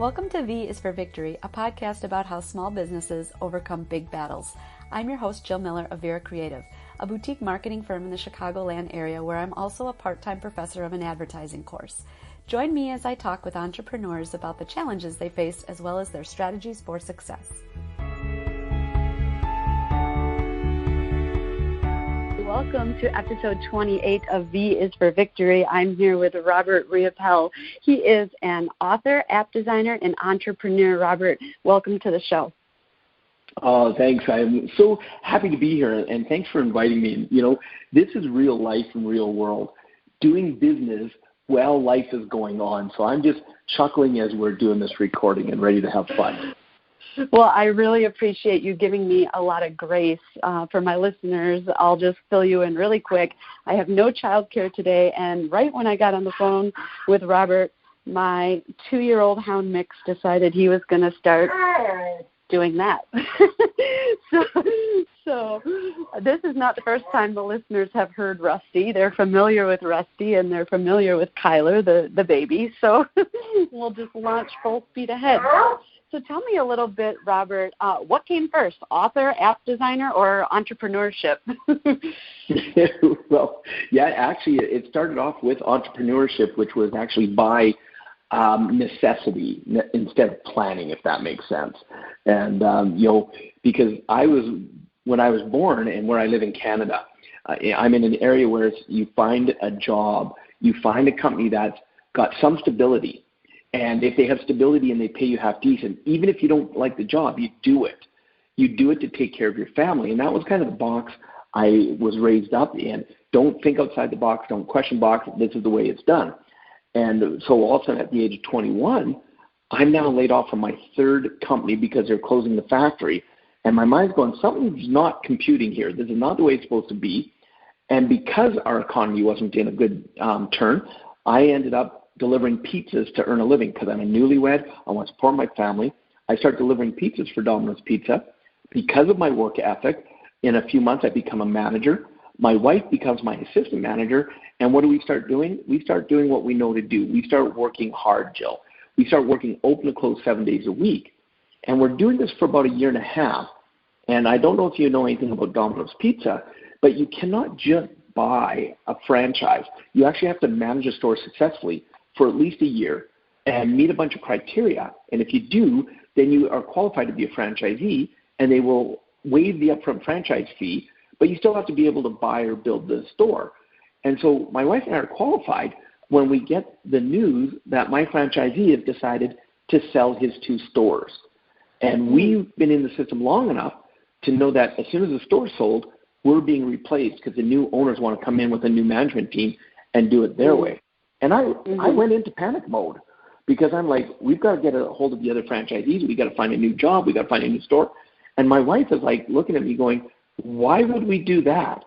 Welcome to V is for Victory, a podcast about how small businesses overcome big battles. I'm your host, Jill Miller of Vera Creative, a boutique marketing firm in the Chicagoland area where I'm also a part-time professor of an advertising course. Join me as I talk with entrepreneurs about the challenges they face as well as their strategies for success. Welcome to episode 28 of V is for Victory. I'm here with Robert Riopel. He is an author, app designer, and entrepreneur. Robert, welcome to the show. Oh, thanks. I'm so happy to be here, and thanks for inviting me. You know, this is real life and real world, doing business while life is going on. So I'm just chuckling as we're doing this recording and ready to have fun. Well, I really appreciate you giving me a lot of grace. For my listeners, I'll just fill you in really quick. I have no childcare today, and right when I got on the phone with Robert, my 2-year-old hound Mix decided he was going to start doing that. So this is not the first time the listeners have heard Rusty. They're familiar with Rusty, and they're familiar with Kyler, the baby. So we'll just launch full speed ahead. So tell me a little bit, Robert, what came first, author, app designer, or entrepreneurship? Well, yeah, actually, it started off with entrepreneurship, which was actually by necessity instead of planning, if that makes sense. And, because when I was born and where I live in Canada, I'm in an area where you find a job, you find a company that's got some stability. And if they have stability and they pay you half decent, even if you don't like the job, you do it. You do it to take care of your family. And that was kind of the box I was raised up in. Don't think outside the box. Don't question box. This is the way it's done. And so all of a sudden at the age of 21, I'm now laid off from my third company because they're closing the factory. And my mind's going, something's not computing here. This is not the way it's supposed to be. And because our economy wasn't in a good turn, I ended up delivering pizzas to earn a living because I'm a newlywed. I want to support my family. I start delivering pizzas for Domino's Pizza. Because of my work ethic, in a few months I become a manager. My wife becomes my assistant manager. And what do we start doing? We start doing what we know to do. We start working hard, Jill. We start working open to close 7 days a week. And we're doing this for about a year and a half. And I don't know if you know anything about Domino's Pizza, but you cannot just buy a franchise. You actually have to manage a store successfully for at least a year and meet a bunch of criteria. And if you do, then you are qualified to be a franchisee, and they will waive the upfront franchise fee, but you still have to be able to buy or build the store. And so my wife and I are qualified when we get the news that my franchisee has decided to sell his 2 stores. And we've been in the system long enough to know that as soon as the store's sold, we're being replaced because the new owners want to come in with a new management team and do it their way. And I went into panic mode because I'm like, we've got to get a hold of the other franchisees. We've got to find a new job. We've got to find a new store. And my wife is like looking at me going, why would we do that?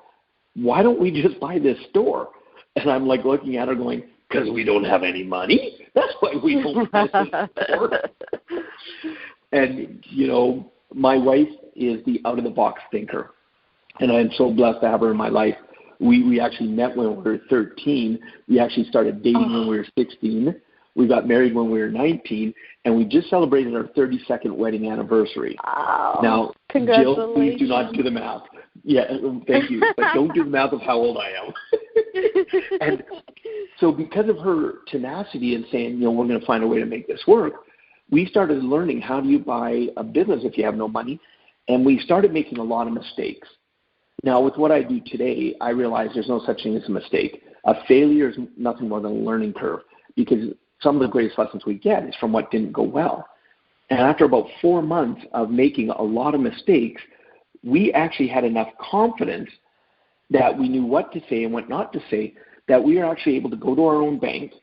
Why don't we just buy this store? And I'm like looking at her going, because we don't have any money. That's why we don't buy this store. And, my wife is the out-of-the-box thinker. And I'm so blessed to have her in my life. We actually met when we were 13. We actually started dating when we were 16. We got married when we were 19. And we just celebrated our 32nd wedding anniversary. Oh, now, congratulations. Jill, please do not do the math. Yeah, thank you. But don't do the math of how old I am. And so because of her tenacity and saying, we're going to find a way to make this work, we started learning how do you buy a business if you have no money. And we started making a lot of mistakes. Now, with what I do today, I realize there's no such thing as a mistake. A failure is nothing more than a learning curve because some of the greatest lessons we get is from what didn't go well. And after about 4 months of making a lot of mistakes, we actually had enough confidence that we knew what to say and what not to say, that we were actually able to go to our own bank,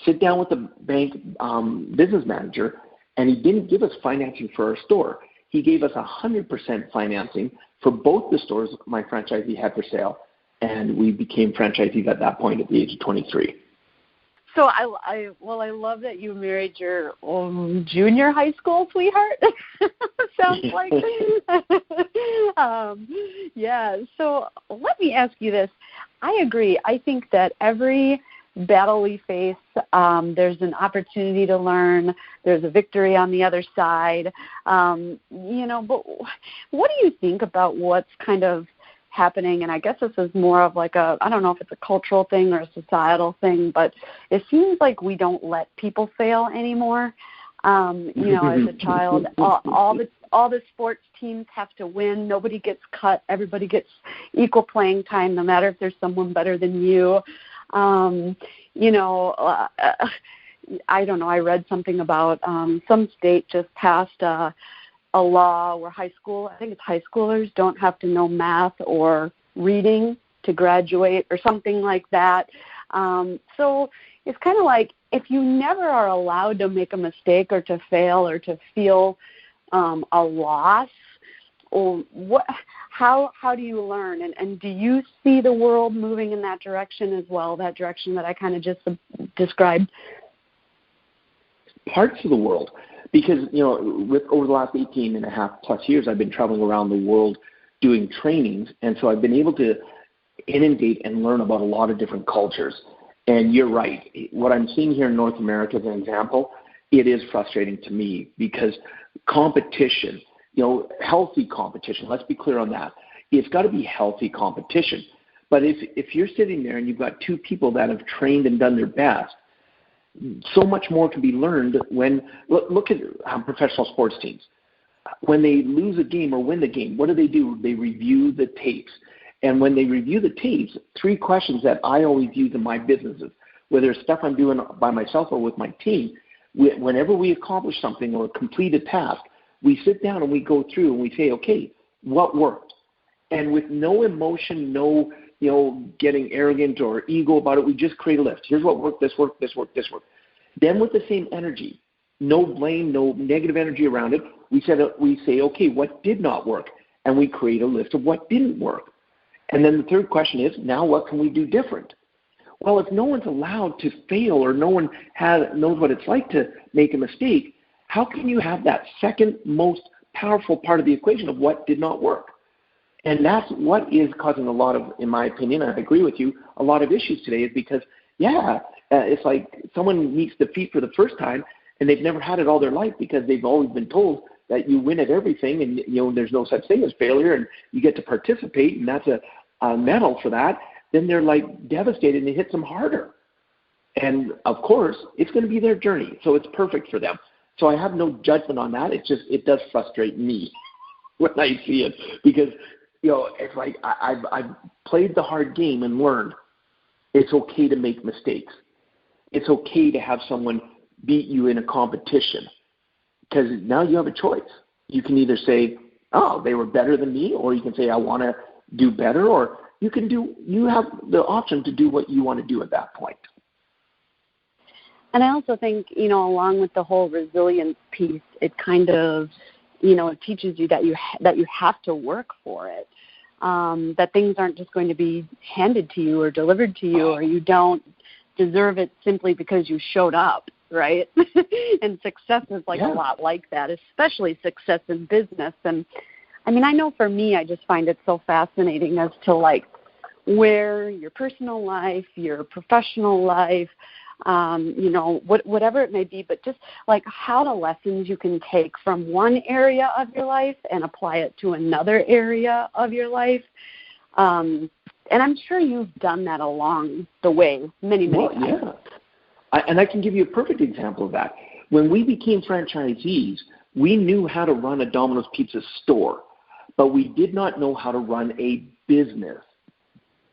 sit down with the bank business manager, and he didn't give us financing for our store. He gave us 100% financing for both the stores my franchisee had for sale, and we became franchisees at that point at the age of 23. So I love that you married your junior high school sweetheart. Sounds like. Yeah. So let me ask you this. I agree. I think that every battle we face, there's an opportunity to learn. There's a victory on the other side. But what do you think about what's kind of happening? And I guess this is more of like I don't know if it's a cultural thing or a societal thing, but it seems like we don't let people fail anymore. As a child, all the sports teams have to win. Nobody gets cut. Everybody gets equal playing time, no matter if there's someone better than you. I don't know. I read something about some state just passed a law where high schoolers don't have to know math or reading to graduate or something like that. So it's kind of like if you never are allowed to make a mistake or to fail or to feel a loss, or how do you learn? And do you see the world moving in that direction as well, that direction that I kind of just described? Parts of the world. Because, over the last 18 and a half plus years, I've been traveling around the world doing trainings. And so I've been able to inundate and learn about a lot of different cultures. And you're right. What I'm seeing here in North America as an example, it is frustrating to me because competition, healthy competition, let's be clear on that. It's got to be healthy competition. But if you're sitting there and you've got two people that have trained and done their best, so much more can be learned when look at professional sports teams. When they lose a game or win the game, what do? They review the tapes. And when they review the tapes, 3 questions that I always use in my businesses, whether it's stuff I'm doing by myself or with my team, whenever we accomplish something or complete a task, we sit down and we go through and we say, okay, what worked? And with no emotion, no getting arrogant or ego about it, we just create a list. Here's what worked, this worked, this worked, this worked. Then with the same energy, no blame, no negative energy around it, we say, okay, what did not work? And we create a list of what didn't work. And then the third question is, now what can we do different? Well, if no one's allowed to fail or no one knows what it's like to make a mistake, how can you have that second most powerful part of the equation of what did not work? And that's what is causing a lot of, in my opinion, and I agree with you, a lot of issues today is because, it's like someone meets defeat for the first time and they've never had it all their life because they've always been told that you win at everything and, there's no such thing as failure and you get to participate and that's a medal for that. Then they're like devastated and it hits them harder. And of course, it's going to be their journey. So it's perfect for them. So I have no judgment on that. It does frustrate me when I see it because, it's like I've played the hard game and learned it's okay to make mistakes. It's okay to have someone beat you in a competition because now you have a choice. You can either say, oh, they were better than me, or you can say, I want to do better, or you have the option to do what you want to do at that point. And I also think, along with the whole resilience piece, it kind of, it teaches you that you have to work for it, that things aren't just going to be handed to you or delivered to you, or you don't deserve it simply because you showed up, right? And success is a lot like that, especially success in business. And I mean, I know for me, I just find it so fascinating as to where your personal life, your professional life, whatever it may be, but just how the lessons you can take from one area of your life and apply it to another area of your life. And I'm sure you've done that along the way many times. Yeah. And I can give you a perfect example of that. When we became franchisees, we knew how to run a Domino's Pizza store, but we did not know how to run a business.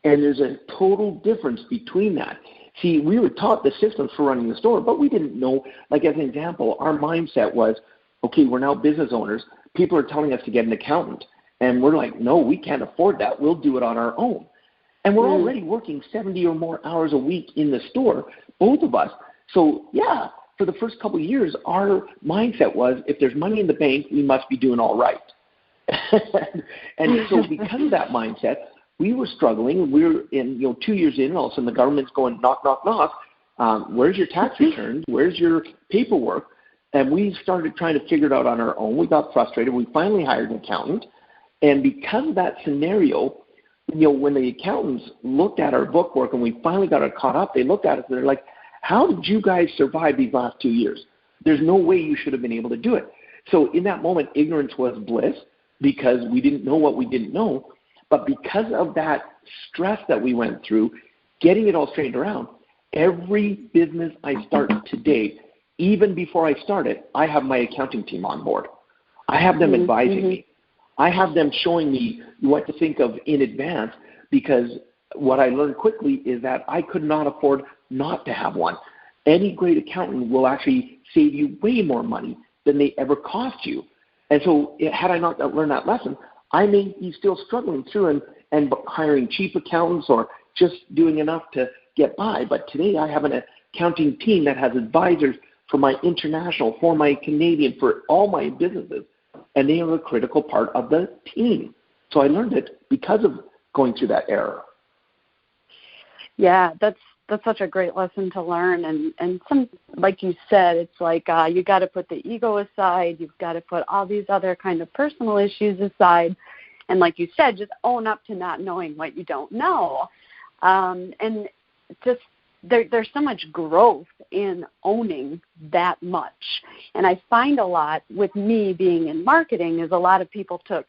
And there's a total difference between that. See, we were taught the systems for running the store, but we didn't know, as an example, our mindset was, okay, we're now business owners. People are telling us to get an accountant. And we're like, no, we can't afford that. We'll do it on our own. And we're already working 70 or more hours a week in the store, both of us. So, for the first couple of years, our mindset was, if there's money in the bank, we must be doing all right. And so because of that mindset, we were struggling. We were in, 2 years in, all of a sudden the government's going, knock, knock, knock. Where's your tax returns? Where's your paperwork? And we started trying to figure it out on our own. We got frustrated. We finally hired an accountant. And because of that scenario, when the accountants looked at our bookwork and we finally got it caught up, they looked at us and they're like, how did you guys survive these last 2 years? There's no way you should have been able to do it. So in that moment, ignorance was bliss because we didn't know what we didn't know. But because of that stress that we went through, getting it all straightened around, every business I start today, even before I start it, I have my accounting team on board. I have them advising me. I have them showing me what to think of in advance, because what I learned quickly is that I could not afford not to have one. Any great accountant will actually save you way more money than they ever cost you. And so had I not learned that lesson, I may be still struggling through and hiring cheap accountants or just doing enough to get by. But today I have an accounting team that has advisors for my international, for my Canadian, for all my businesses, and they are a critical part of the team. So I learned it because of going through that error. Yeah, that's such a great lesson to learn. And some, like you said, it's like you got to put the ego aside. You've got to put all these other kind of personal issues aside. And like you said, just own up to not knowing what you don't know. And just there's so much growth in owning that much. And I find a lot with me being in marketing is a lot of people took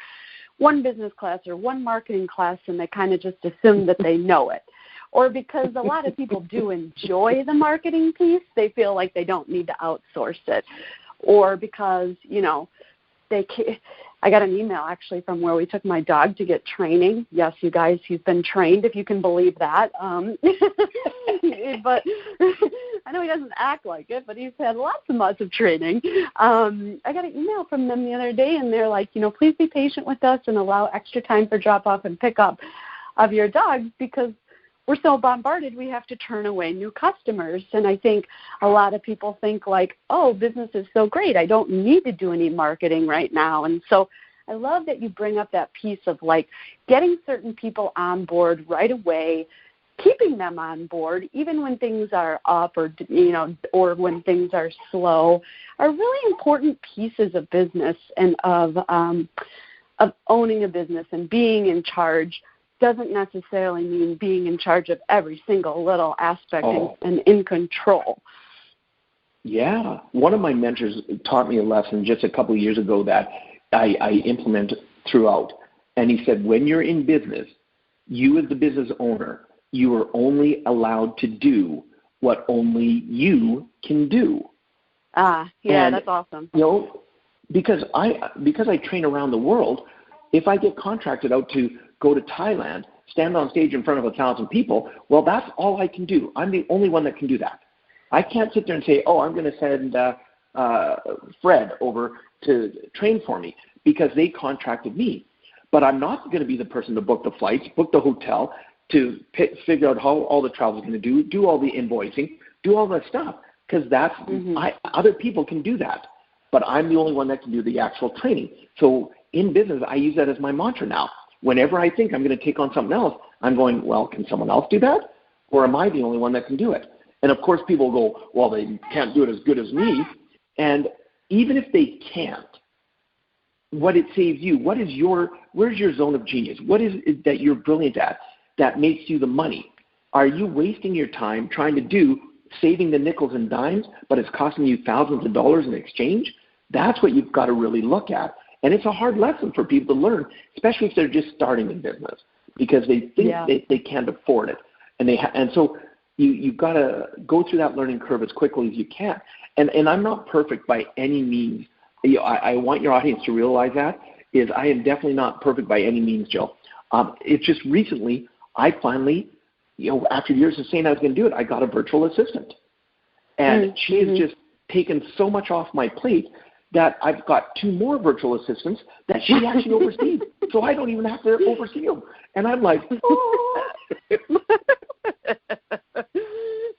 one business class or one marketing class and they kind of just assume that they know it. Or because a lot of people do enjoy the marketing piece, they feel like they don't need to outsource it. Or because, I got an email actually from where we took my dog to get training. Yes, you guys, he's been trained, if you can believe that. But I know he doesn't act like it, but he's had lots and lots of training. I got an email from them the other day, and they're like, please be patient with us and allow extra time for drop-off and pick-up of your dogs because we're so bombarded we have to turn away new customers. And I think a lot of people think like, oh, business is so great, I don't need to do any marketing right now. And so I love that you bring up that piece of like getting certain people on board right away, keeping them on board even when things are up or when things are slow are really important pieces of business and of owning a business and being in charge. Doesn't necessarily mean being in charge of every single little aspect and in control. Yeah. One of my mentors taught me a lesson just a couple of years ago that I implement throughout. And he said, when you're in business, you as the business owner, you are only allowed to do what only you can do. That's awesome. Because I train around the world, if I get contracted out to go to Thailand, stand on stage in front of 1,000 people, well, that's all I can do. I'm the only one that can do that. I can't sit there and say, I'm going to send Fred over to train for me because they contracted me. But I'm not going to be the person to book the flights, book the hotel, to figure out how all the travel is going to do all the invoicing, do all that stuff, because other people can do that. But I'm the only one that can do the actual training. So in business, I use that as my mantra now. Whenever I think I'm going to take on something else, I'm going, well, can someone else do that? Or am I the only one that can do it? And, of course, people go, well, they can't do it as good as me. And even if they can't, what it saves you, where's your zone of genius? What is it that you're brilliant at that makes you the money? Are you wasting your time trying to do saving the nickels and dimes, but it's costing you thousands of dollars in exchange? That's what you've got to really look at. And it's a hard lesson for people to learn, especially if they're just starting in business, because they think they can't afford it. And so you've got to go through that learning curve as quickly as you can. And I'm not perfect by any means. I want your audience to realize that is I am definitely not perfect by any means, Jill. It's just recently I finally, after years of saying I was going to do it, I got a virtual assistant. And she has just taken so much off my plate that I've got 2 more virtual assistants that she actually oversees. So I don't even have to oversee them. And I'm like, oh.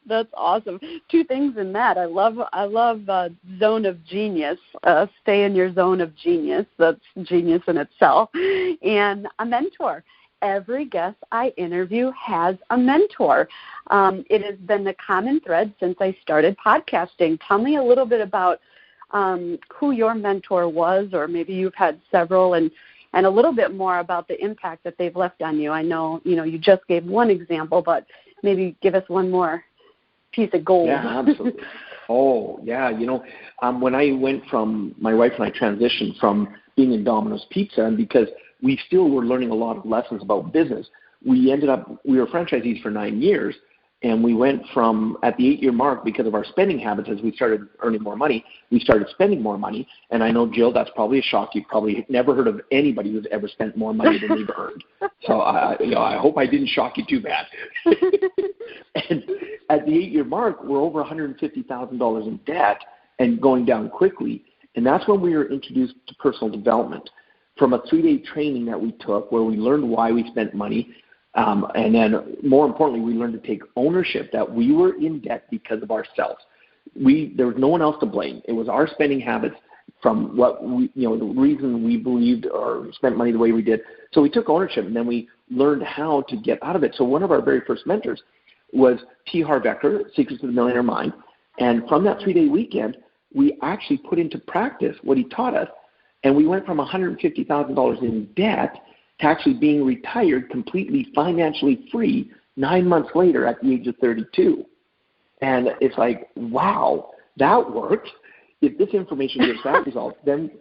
That's awesome. 2 things in that. I love zone of genius. Stay in your zone of genius. That's genius in itself. And a mentor. Every guest I interview has a mentor. It has been the common thread since I started podcasting. Tell me a little bit about who your mentor was, or maybe you've had several, and and a little bit more about the impact that they've left on you. I know, you just gave one example, but maybe give us one more piece of gold. Yeah, absolutely. Oh, yeah. When I went from, my wife and I transitioned from being in Domino's Pizza, and because we still were learning a lot of lessons about business, we were franchisees for 9 years, and we went from, at the 8-year mark, because of our spending habits, as we started earning more money, we started spending more money. And I know, Jill, that's probably a shock. You've probably never heard of anybody who's ever spent more money than they've earned. So I hope I didn't shock you too bad. And at the 8-year mark, we're over $150,000 in debt and going down quickly. And that's when we were introduced to personal development from a 3-day training that we took where we learned why we spent money. And then, more importantly, we learned to take ownership that we were in debt because of ourselves. There was no one else to blame. It was our spending habits from what the reason we believed or spent money the way we did. So we took ownership, and then we learned how to get out of it. So one of our very first mentors was T. Harv Eker, Secrets of the Millionaire Mind. And from that 3-day weekend, we actually put into practice what he taught us. And we went from $150,000 in debt to actually being retired completely financially free 9 months later at the age of 32. And it's like, wow, that worked. If this information gives that result, then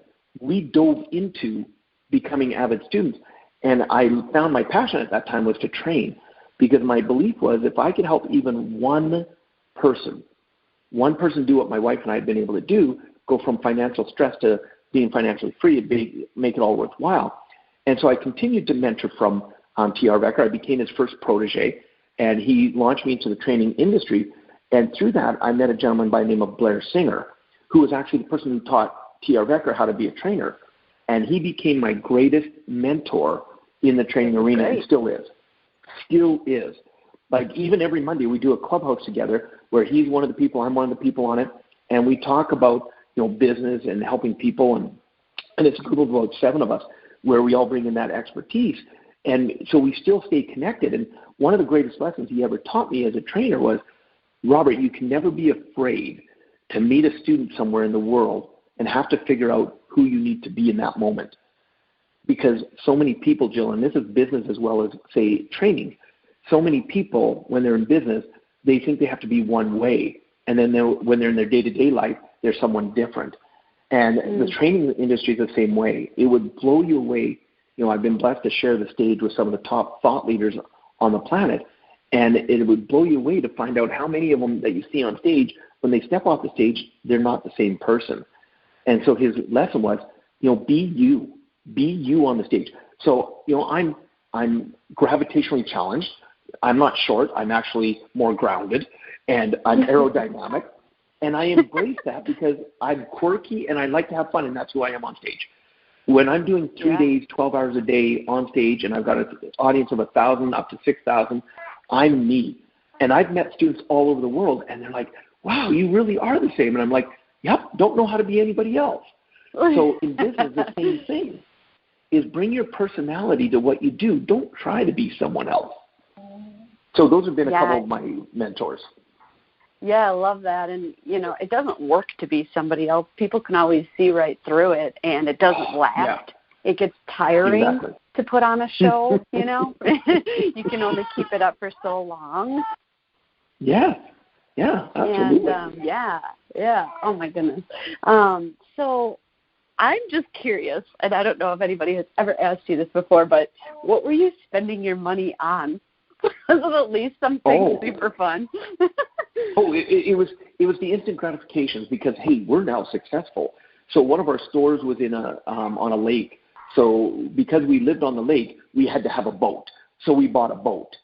we dove into becoming avid students. And I found my passion at that time was to train, because my belief was if I could help even one person do what my wife and I had been able to do, go from financial stress to being financially free, make it all worthwhile. And so I continued to mentor from T. Harv Eker. I became his first protege, and he launched me into the training industry. And through that, I met a gentleman by the name of Blair Singer, who was actually the person who taught T. Harv Eker how to be a trainer. And he became my greatest mentor in the training arena, and still is. Like, even every Monday we do a clubhouse together where he's one of the people, I'm one of the people on it, and we talk about business and helping people. And it's a group of about 7 of us, where we all bring in that expertise. And so we still stay connected. And one of the greatest lessons he ever taught me as a trainer was, Robert, you can never be afraid to meet a student somewhere in the world and have to figure out who you need to be in that moment. Because so many people, Jill, and this is business as well as, say, training, so many people, when they're in business, they think they have to be one way. And then when they're in their day-to-day life, they're someone different. And the training industry is the same way. It would blow you away. I've been blessed to share the stage with some of the top thought leaders on the planet, and it would blow you away to find out how many of them that you see on stage, when they step off the stage, they're not the same person. And so his lesson was, be you on the stage. So, I'm gravitationally challenged. I'm not short. I'm actually more grounded, and I'm aerodynamic. And I embrace that because I'm quirky and I like to have fun, and that's who I am on stage. When I'm doing 3 days, 12 hours a day on stage, and I've got an audience of 1,000 up to 6,000, I'm me. And I've met students all over the world, and they're like, wow, you really are the same. And I'm like, yep, don't know how to be anybody else. So in business, the same thing is bring your personality to what you do. Don't try to be someone else. So those have been a couple of my mentors. Yeah, I love that. And, it doesn't work to be somebody else. People can always see right through it, and it doesn't last. Yeah. It gets tiring to put on a show, You can only keep it up for so long. Yeah, absolutely. And, yeah. Oh, my goodness. So I'm just curious, and I don't know if anybody has ever asked you this before, but what were you spending your money on? At least something super fun. It was the instant gratifications because, hey, we're now successful. So one of our stores was in on a lake. So because we lived on the lake, we had to have a boat. So we bought a boat.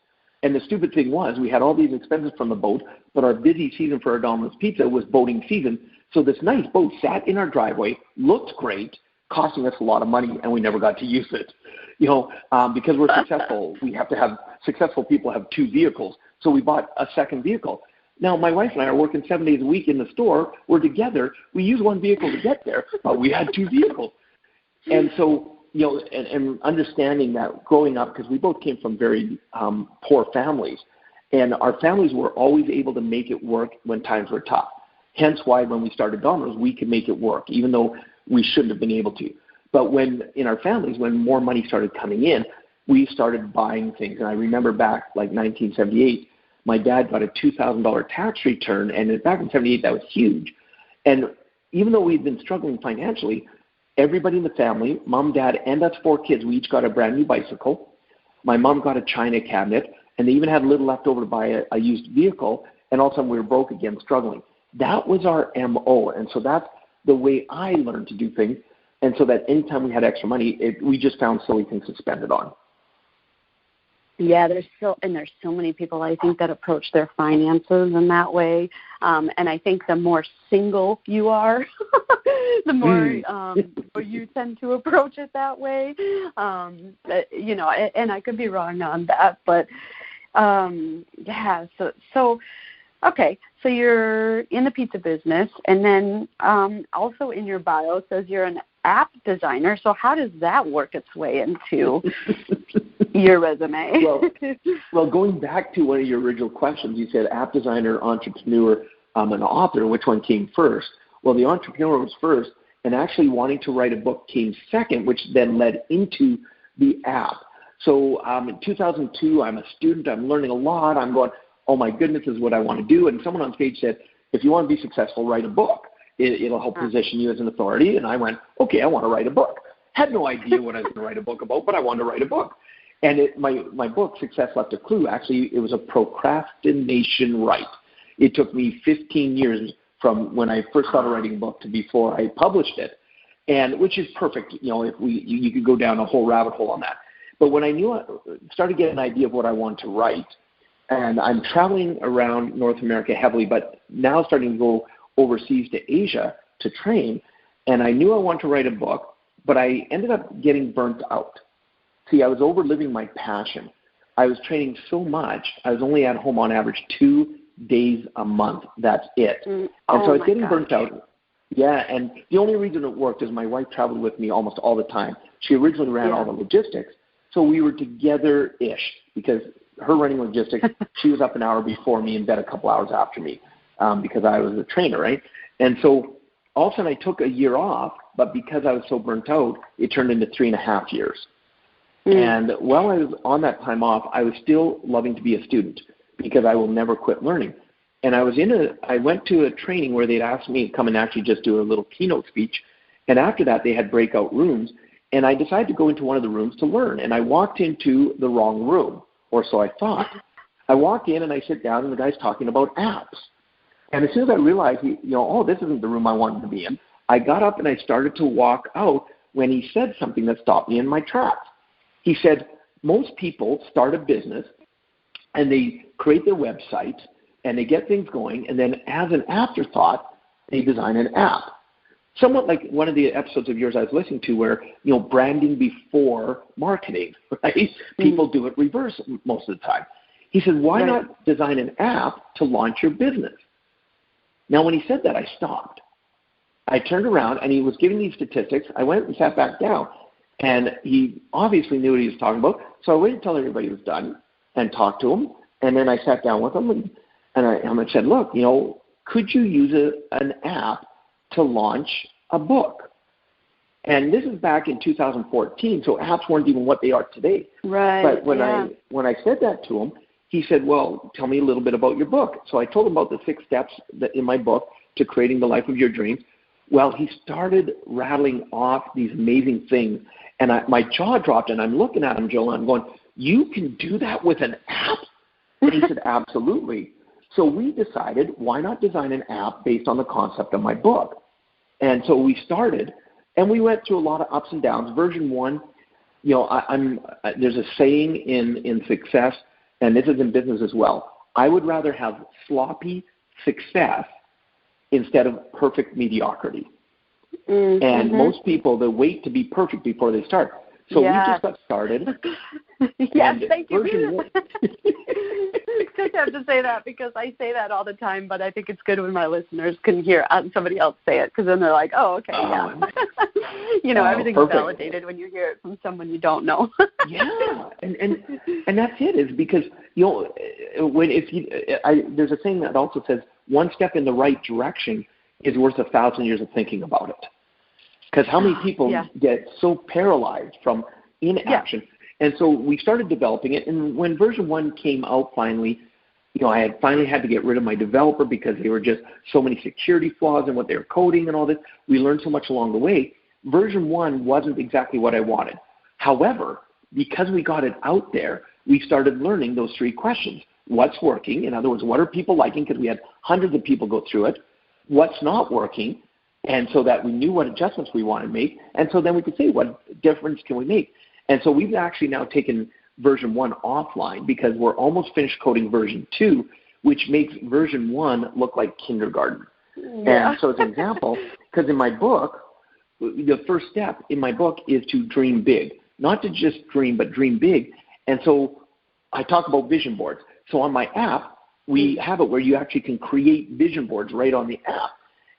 And the stupid thing was we had all these expenses from the boat, but our busy season for our Domino's Pizza was boating season. So this nice boat sat in our driveway, looked great, costing us a lot of money, and we never got to use it. Because we're successful, we have to have successful people have 2 vehicles. So we bought a second vehicle. Now, my wife and I are working 7 days a week in the store. We're together. We use one vehicle to get there, but we had 2 vehicles. And so, and understanding that growing up, because we both came from very poor families, and our families were always able to make it work when times were tough. Hence why when we started Domino's, we could make it work, even though we shouldn't have been able to. But when in our families, when more money started coming in, we started buying things. And I remember back like 1978, my dad got a $2,000 tax return, and back in 78, that was huge. And even though we'd been struggling financially, everybody in the family, mom, dad, and us 4 kids, we each got a brand new bicycle. My mom got a china cabinet, and they even had a little left over to buy a used vehicle, and all of a sudden we were broke again, struggling. That was our MO, and so that's the way I learned to do things, and so that anytime we had extra money, we just found silly things to spend it on. Yeah, there's so many people, I think, that approach their finances in that way. And I think the more single you are, the more you tend to approach it that way. You know, and I could be wrong on that, but yeah. So okay. So you're in the pizza business, and then also in your bio it says you're an app designer. So how does that work its way into your resume? Well, going back to one of your original questions, you said app designer, entrepreneur, an author. Which one came first? Well, the entrepreneur was first, and actually wanting to write a book came second, which then led into the app. So in 2002, I'm a student. I'm learning a lot. I'm going, oh, my goodness, this is what I want to do. And someone on stage said, if you want to be successful, write a book. It'll help position you as an authority. And I went, okay, I want to write a book. Had no idea what I was going to write a book about, but I wanted to write a book. And my book, Success Left a Clue, actually, it was a procrastination write. It took me 15 years from when I first started writing a book to before I published it, and which is perfect. You know, if you could go down a whole rabbit hole on that. But when I started getting an idea of what I wanted to write, and I'm traveling around North America heavily, but now starting to go overseas to Asia to train, and I knew I wanted to write a book, but I ended up getting burnt out. See, I was overliving my passion. I was training so much, I was only at home on average 2 days a month. That's it. And so I was getting burnt out. Yeah, and the only reason it worked is my wife traveled with me almost all the time. She originally ran all the logistics, so we were together-ish because her running logistics, she was up an hour before me and bed a couple hours after me because I was a trainer, right? And so all of a sudden I took a year off, but because I was so burnt out, it turned into 3.5 years. And while I was on that time off, I was still loving to be a student because I will never quit learning. And I went to a training where they'd asked me to come and actually just do a little keynote speech. And after that, they had breakout rooms. And I decided to go into one of the rooms to learn. And I walked into the wrong room, or so I thought. I walk in and I sit down, and the guy's talking about apps. And as soon as I realized, this isn't the room I wanted to be in, I got up and I started to walk out when he said something that stopped me in my tracks. He said, most people start a business and they create their website and they get things going, and then as an afterthought, they design an app. Somewhat like one of the episodes of yours I was listening to where, branding before marketing, right? People do it reverse most of the time. He said, why not design an app to launch your business? Now, when he said that, I stopped. I turned around, and he was giving these statistics. I went and sat back down, and he obviously knew what he was talking about. So I waited until everybody was done and talked to him, and then I sat down with him, and I said, look, could you use an app to launch a book? And this is back in 2014, so apps weren't even what they are today. Right. But when I said that to him, he said, well, tell me a little bit about your book. So I told him about the 6 steps in my book to creating the life of your dreams. Well, he started rattling off these amazing things, and my jaw dropped, and I'm looking at him, Joel, and I'm going, you can do that with an app? And he said, absolutely. So we decided, why not design an app based on the concept of my book? And so we started, and we went through a lot of ups and downs. Version 1, there's a saying in success, and this is in business as well. I would rather have sloppy success instead of perfect mediocrity. Mm-hmm. And most people, they wait to be perfect before they start. So we just got started. Yes, thank you. Just have to say that because I say that all the time, but I think it's good when my listeners can hear somebody else say it because then they're like, oh, okay, everything's perfect. Validated when you hear it from someone you don't know. Yeah, and that's it. Is because there's a saying that also says one step in the right direction is worth 1,000 years of thinking about it. Because how many people get so paralyzed from inaction? Yeah. And so we started developing it. And when version 1 came out finally, I had finally had to get rid of my developer because there were just so many security flaws in what they were coding and all this. We learned so much along the way. Version 1 wasn't exactly what I wanted. However, because we got it out there, we started learning those 3 questions. What's working? In other words, what are people liking? Because we had hundreds of people go through it. What's not working? And so that we knew what adjustments we wanted to make. And so then we could say, what difference can we make? And so we've actually now taken version 1 offline because we're almost finished coding version 2, which makes version 1 look like kindergarten. Yeah. And so as an example, because in my book, the first step in my book is to dream big. Not to just dream, but dream big. And so I talk about vision boards. So on my app, we have it where you actually can create vision boards right on the app.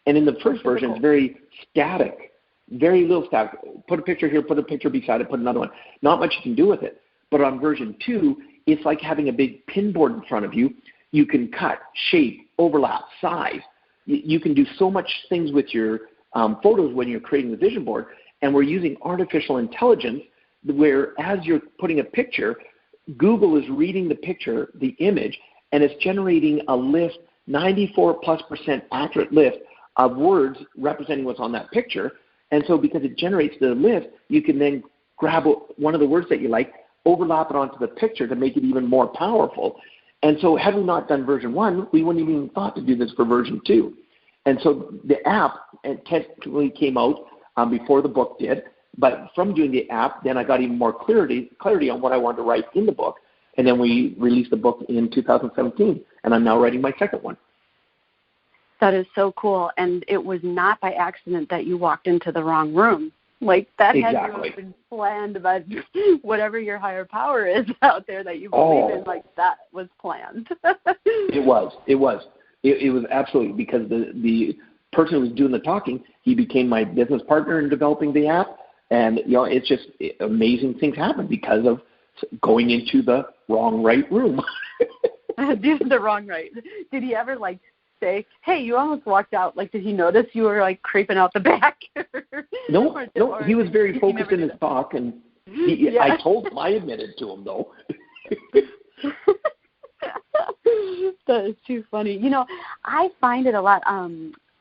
And in the first version, it's very static, very little static. Put a picture here, put a picture beside it, put another one. Not much you can do with it. But on version 2, it's like having a big pinboard in front of you. You can cut, shape, overlap, size. You can do so much things with your photos when you're creating the vision board. And we're using artificial intelligence where as you're putting a picture, Google is reading the picture, the image, and it's generating a list, 94+% accurate list of words representing what's on that picture. And so because it generates the list, you can then grab one of the words that you like, overlap it onto the picture to make it even more powerful. And so had we not done version 1, we wouldn't even thought to do this for version 2. And so the app technically came out before the book did. But from doing the app, then I got even more clarity on what I wanted to write in the book. And then we released the book in 2017, and I'm now writing my second one. That is so cool. And it was not by accident that you walked into the wrong room. Like, that had to have been planned, but whatever your higher power is out there that you believe in, like, that was planned. It was. It was absolutely, because the person who was doing the talking, he became my business partner in developing the app. And, it's just amazing things happen because of going into the right room. The wrong right. Did he ever, say, hey, you almost walked out? Did he notice you were, creeping out the back? No, he was very focused in his talk, and I told him, I admitted to him, though. That is too funny. I find it a lot.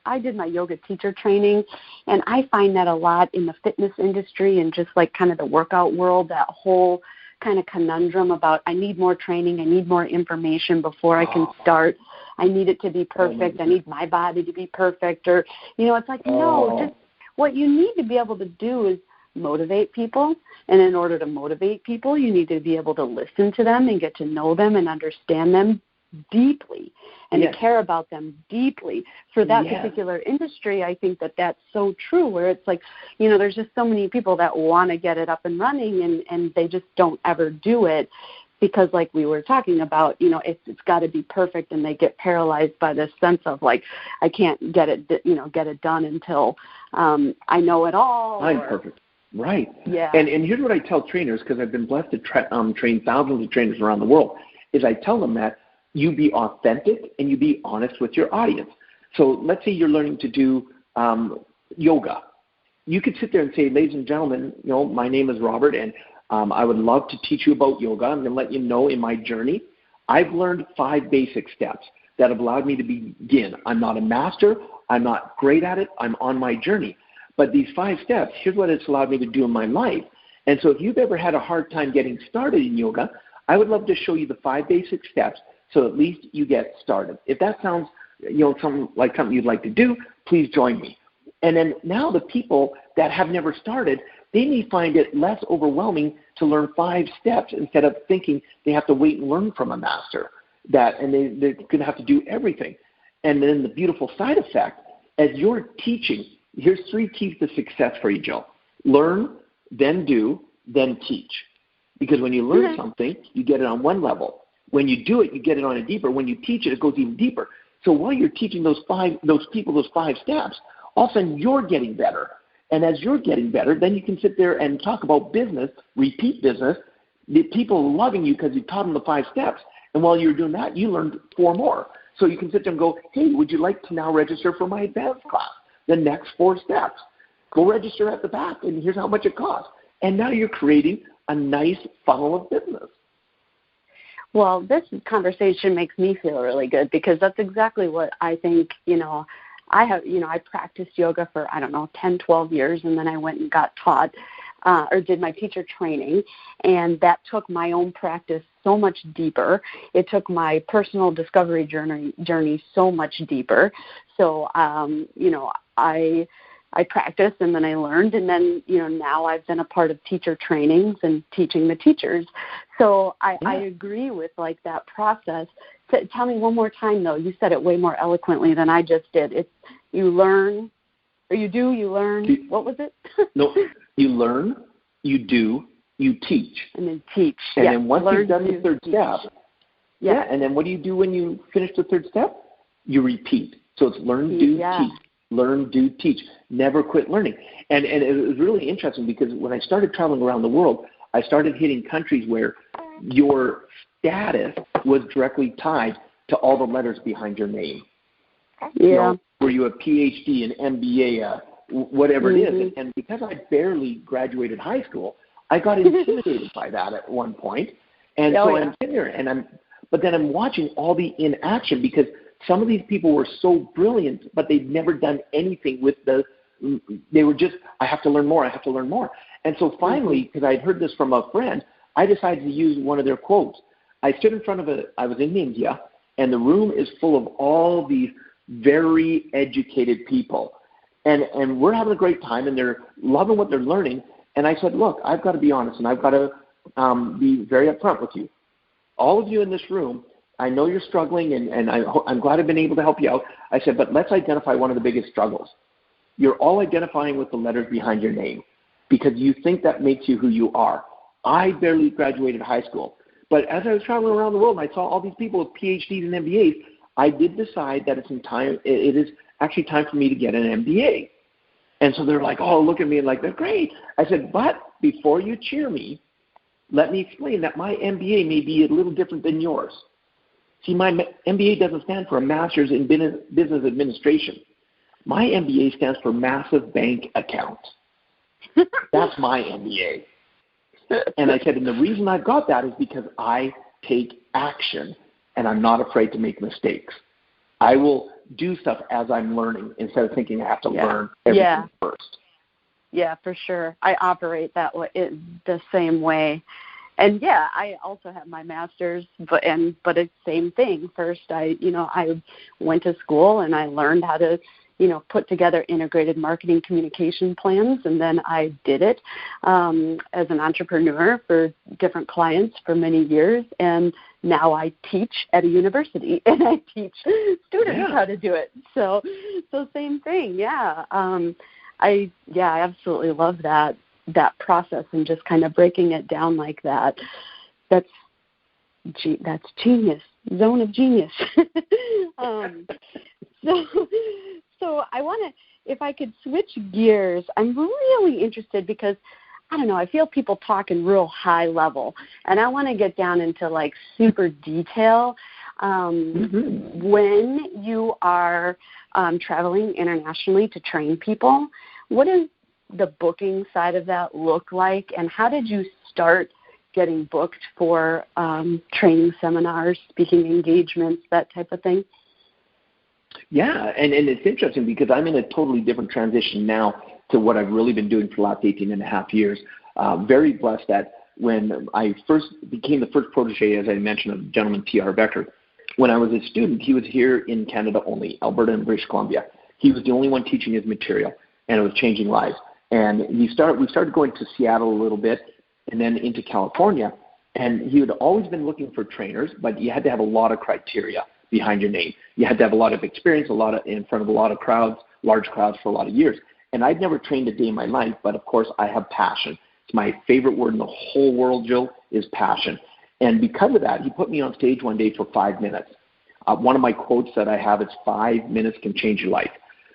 I did my yoga teacher training, and I find that a lot in the fitness industry and just kind of the workout world, that whole kind of conundrum about I need more training, I need more information before I can start. I need it to be perfect. I need my body to be perfect. Or, it's no, just what you need to be able to do is motivate people. And in order to motivate people, you need to be able to listen to them and get to know them and understand them deeply and to care about them deeply. For that particular industry, I think that that's so true, where it's there's just so many people that want to get it up and running and they just don't ever do it because, like we were talking about, it's got to be perfect, and they get paralyzed by this sense of I can't get it done until I know it all. I'm perfect. Right. Yeah. And here's what I tell trainers, because I've been blessed to train thousands of trainers around the world, is I tell them that you be authentic and you be honest with your audience. So let's say you're learning to do yoga. You could sit there and say, ladies and gentlemen, my name is Robert, and I would love to teach you about yoga. I'm going to let you know in my journey, I've learned 5 basic steps that have allowed me to begin. I'm not a master. I'm not great at it. I'm on my journey. But these 5 steps, here's what it's allowed me to do in my life. And so if you've ever had a hard time getting started in yoga, I would love to show you the 5 basic steps so at least you get started. If that sounds something you'd like to do, please join me. And then now the people that have never started, they may find it less overwhelming to learn 5 steps instead of thinking they have to wait and learn from a master, and they're going to have to do everything. And then the beautiful side effect, as you're teaching, here's 3 keys to success for you, Jill. Learn, then do, then teach. Because when you learn something, you get it on one level. When you do it, you get it on a deeper. When you teach it, it goes even deeper. So while you're teaching those people those 5 steps, all of a sudden you're getting better. And as you're getting better, then you can sit there and talk about business, repeat business, the people loving you because you taught them the 5 steps. And while you're doing that, you learned 4 more. So you can sit there and go, hey, would you like to now register for my advanced class? The next 4 steps. Go register at the back, and here's how much it costs. And now you're creating a nice funnel of business. Well, this conversation makes me feel really good because that's exactly what I think, I practiced yoga for, 10, 12 years, and then I went and got taught or did my teacher training, and that took my own practice so much deeper. It took my personal discovery journey so much deeper. So, I practiced and then I learned, and then, now I've been a part of teacher trainings and teaching the teachers. So I agree with that process. Tell me one more time though. You said it way more eloquently than I just did. It's you learn, or you learn. What was it? No, you learn, you do, you teach. And then teach. And then once you've done the third step, and then what do you do when you finish the third step? You repeat. So it's learn, do, teach. Learn, do, teach. Never quit learning. And it was really interesting because when I started traveling around the world, I started hitting countries where your status was directly tied to all the letters behind your name. Yeah. Were you a PhD, an MBA, whatever it is. And because I barely graduated high school, I got intimidated by that at one point. And I'm sitting there, but then I'm watching all the inaction because some of these people were so brilliant, but they'd never done anything with they were just, I have to learn more. And so finally, because I'd heard this from a friend, I decided to use one of their quotes. I stood in front of I was in India, and the room is full of all these very educated people. And we're having a great time, and they're loving what they're learning. And I said, look, I've got to be honest, and I've got to be very upfront with you. All of you in this room, I know you're struggling, and I'm glad I've been able to help you out. I said, but let's identify one of the biggest struggles. You're all identifying with the letters behind your name because you think that makes you who you are. I barely graduated high school. But as I was traveling around the world and I saw all these people with PhDs and MBAs, I did decide that it is actually time for me to get an MBA. And so they're like, oh, look at me, and they're great. I said, but before you cheer me, let me explain that my MBA may be a little different than yours. See, my MBA doesn't stand for a master's in business administration. My MBA stands for massive bank account. That's my MBA. And I said, and the reason I've got that is because I take action, and I'm not afraid to make mistakes. I will do stuff as I'm learning instead of thinking I have to learn everything first. Yeah, for sure. I operate that way, the same way. And I also have my master's, but it's the same thing. First, I went to school and I learned how to, put together integrated marketing communication plans, and then I did it as an entrepreneur for different clients for many years, and now I teach at a university and I teach students how to do it. So same thing, I absolutely love that process and just kind of breaking it down like that. That's genius, zone of genius. So I want to, if I could switch gears, I'm really interested because, I don't know, I feel people talk in real high level, and I want to get down into super detail. When you are traveling internationally to train people, what does the booking side of that look like, and how did you start getting booked for training seminars, speaking engagements, that type of thing? Yeah, and it's interesting because I'm in a totally different transition now to what I've really been doing for the last 18 and a half years. Very blessed that when I first became the first protege, as I mentioned, of the gentleman T.R. Becker, when I was a student, he was here in Canada only, Alberta and British Columbia. He was the only one teaching his material, and it was changing lives. And we started going to Seattle a little bit and then into California, and he had always been looking for trainers, but you had to have a lot of criteria behind your name. You had to have a lot of experience, in front of a lot of crowds, large crowds for a lot of years. And I'd never trained a day in my life, but of course I have passion. It's my favorite word in the whole world, Jill, is passion. And because of that, he put me on stage one day for 5 minutes. One of my quotes that I have is 5 minutes can change your life.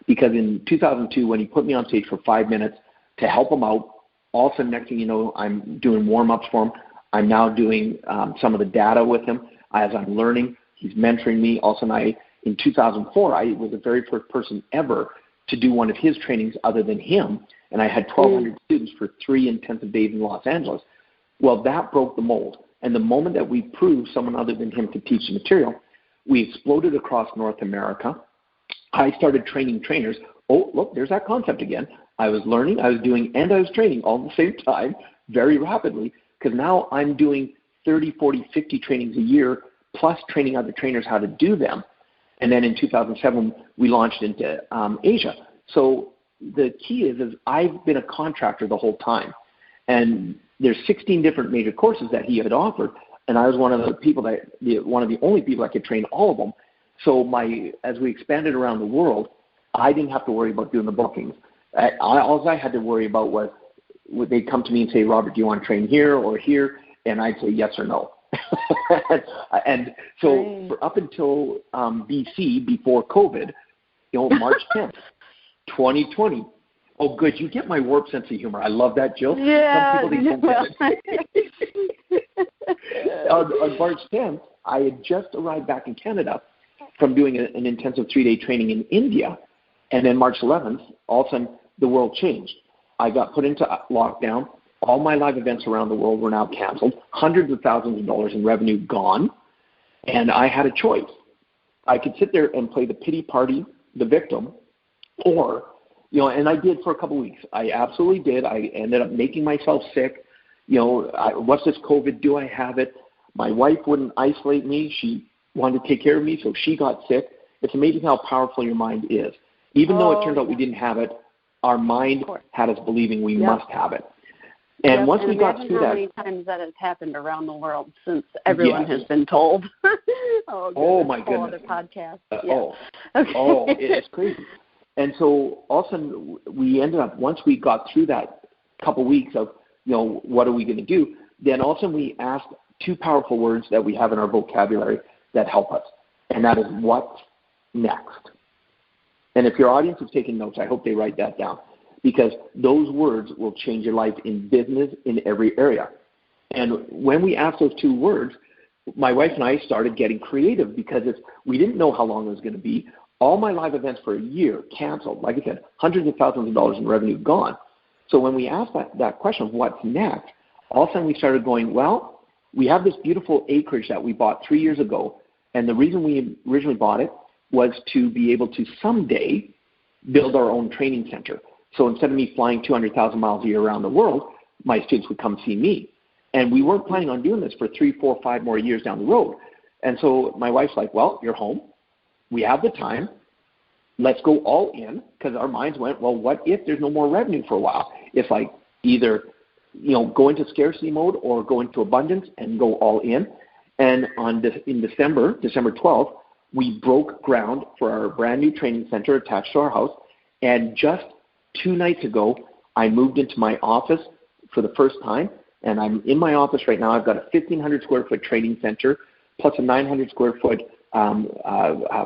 Because in 2002, when he put me on stage for 5 minutes to help him out, all of a sudden, next thing you know, I'm doing warm-ups for him. I'm now doing some of the data with him as I'm learning. He's mentoring me. Also, in 2004, I was the very first person ever to do one of his trainings other than him. and I had 1,200 students for 3 intensive days in Los Angeles. Well, that broke the mold. And the moment that we proved someone other than him could teach the material, we exploded across North America. I started training trainers. Oh, look, there's that concept again. I was learning, I was doing, and I was training all at the same time very rapidly, because now I'm doing 30, 40, 50 trainings a year, plus training other trainers how to do them. And then in 2007, we launched into Asia. So the key is I've been a contractor the whole time. And there's 16 different major courses that he had offered, and I was one of the only people that could train all of them. So as we expanded around the world, I didn't have to worry about doing the bookings. All I had to worry about was would they come to me and say, Robert, do you want to train here or here? And I'd say yes or no. And so for up until BC, before COVID, March 10th, 2020. Oh, good. You get my warped sense of humor. I love that, Jill. Yeah. Some people don't get it. On March 10th, I had just arrived back in Canada from doing an intensive 3-day training in India. And then March 11th, all of a sudden, the world changed. I got put into lockdown. All my live events around the world were now canceled. Hundreds of thousands of dollars in revenue gone. And I had a choice. I could sit there and play the pity party, the victim, or, and I did for a couple of weeks. I absolutely did. I ended up making myself sick. What's this COVID? Do I have it? My wife wouldn't isolate me. She wanted to take care of me, so she got sick. It's amazing how powerful your mind is. Even though it turned out we didn't have it, our mind had us believing we must have it. And once we got through that, how many times that has happened around the world since everyone has been told. My goodness! Other podcasts. It's crazy. And so all of a sudden we ended up, once we got through that couple weeks of what are we going to do, then all of a sudden we asked 2 powerful words that we have in our vocabulary that help us, and that is what's next. And if your audience is taking notes, I hope they write that down, because those words will change your life in business in every area. And when we asked those 2 words, my wife and I started getting creative, because we didn't know how long it was going to be. All my live events for a year canceled. Like I said, hundreds of thousands of dollars in revenue gone. So when we asked that question, what's next, all of a sudden we started going, well, we have this beautiful acreage that we bought 3 years ago. And the reason we originally bought it was to be able to someday build our own training center. So instead of me flying 200,000 miles a year around the world, my students would come see me. And we weren't planning on doing this for 3, 4, 5 more years down the road. And so my wife's like, well, you're home. We have the time. Let's go all in, because our minds went, well, what if there's no more revenue for a while? It's like either, go into scarcity mode or go into abundance and go all in. And in December 12th, we broke ground for our brand new training center attached to our house. And just 2 nights ago, I moved into my office for the first time. And I'm in my office right now. I've got a 1,500 square foot training center plus a 900 square foot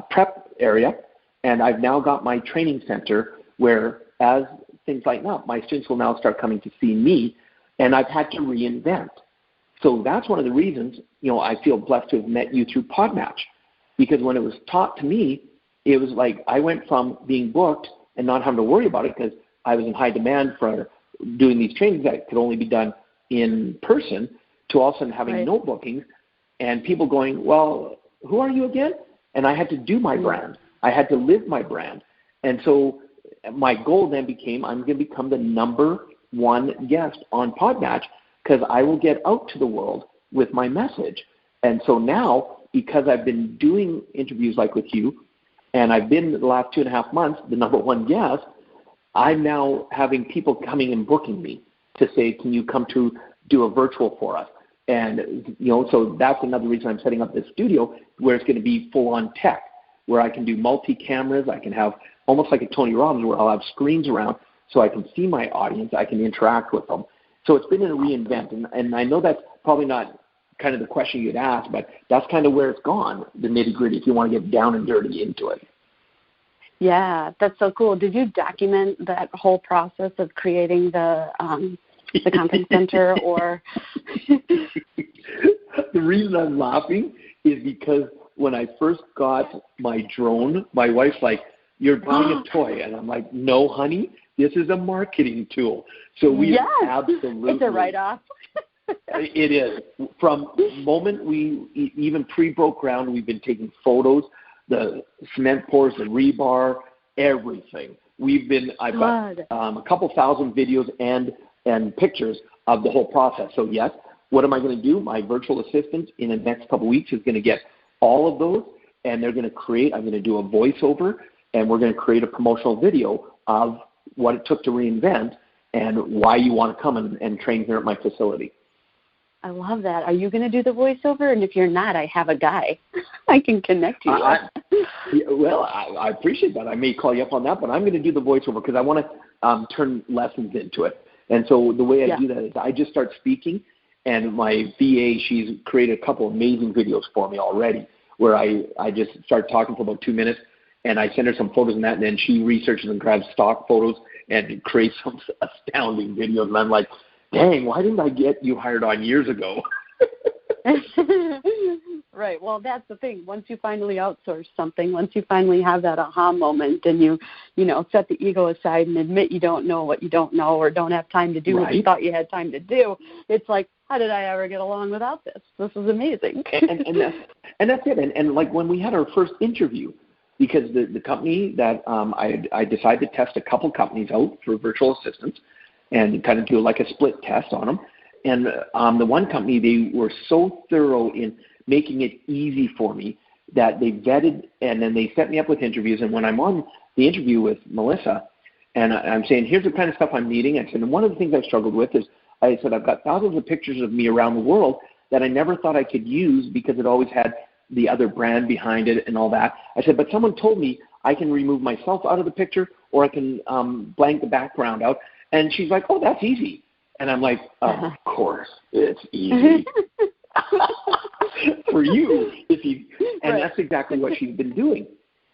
prep area. And I've now got my training center where, as things lighten up, my students will now start coming to see me, and I've had to reinvent. So that's one of the reasons, I feel blessed to have met you through Podmatch, because when it was taught to me, it was like I went from being booked and not having to worry about it because I was in high demand for doing these trainings that could only be done in person, to all of a sudden having no bookings and people going, well, who are you again? And I had to do my brand. I had to live my brand. And so my goal then became, I'm going to become the #1 guest on Podmatch, because I will get out to the world with my message. And so now, because I've been doing interviews like with you, and I've been the last 2.5 months the #1 guest, I'm now having people coming and booking me to say, can you come to do a virtual for us? And, so that's another reason I'm setting up this studio where it's going to be full-on tech, where I can do multi-cameras. I can have almost like a Tony Robbins, where I'll have screens around so I can see my audience. I can interact with them. So it's been a reinvent. And I know that's probably not kind of the question you'd ask, but that's kind of where it's gone, the nitty-gritty, if you want to get down and dirty into it. Yeah, that's so cool. Did you document that whole process of creating the conference center, or? The reason I'm laughing is because when I first got my drone, my wife's like, you're buying a toy. And I'm like, no, honey, This is a marketing tool. So we absolutely. It's a write-off. It is. From the moment we even pre-broke ground, we've been taking photos, the cement pours, the rebar, everything. I've got a couple thousand videos and pictures of the whole process. So yes, what am I going to do? My virtual assistant in the next couple of weeks is going to get all of those, and they're going to I'm going to do a voiceover, and we're going to create a promotional video of what it took to reinvent and why you want to come and train here at my facility. I love that. Are you going to do the voiceover? And if you're not, I have a guy I can connect you with. I appreciate that. I may call you up on that, but I'm going to do the voiceover because I want to turn lessons into it. And so the way I do that is I just start speaking, and my VA, she's created a couple amazing videos for me already where I just start talking for about 2 minutes, and I send her some photos and that, and then she researches and grabs stock photos and creates some astounding videos. And I'm like, dang, why didn't I get you hired on years ago? Right. Well, that's the thing. Once you finally outsource something, once you finally have that aha moment and you set the ego aside and admit you don't know what you don't know or don't have time to do what you thought you had time to do, it's like, how did I ever get along without this? This is amazing. and that's it. And like when we had our first interview, because the company that I decided to test a couple companies out for virtual assistants and kind of do like a split test on them. And the one company, they were so thorough in making it easy for me that they vetted, and then they set me up with interviews. And when I'm on the interview with Melissa, and I'm saying, here's the kind of stuff I'm needing, I said, and one of the things I struggled with is, I said, I've got thousands of pictures of me around the world that I never thought I could use because it always had the other brand behind it and all that. I said, but someone told me I can remove myself out of the picture or I can blank the background out. And she's like, oh, that's easy. And I'm like, of course, it's easy. For you, and that's exactly what she's been doing.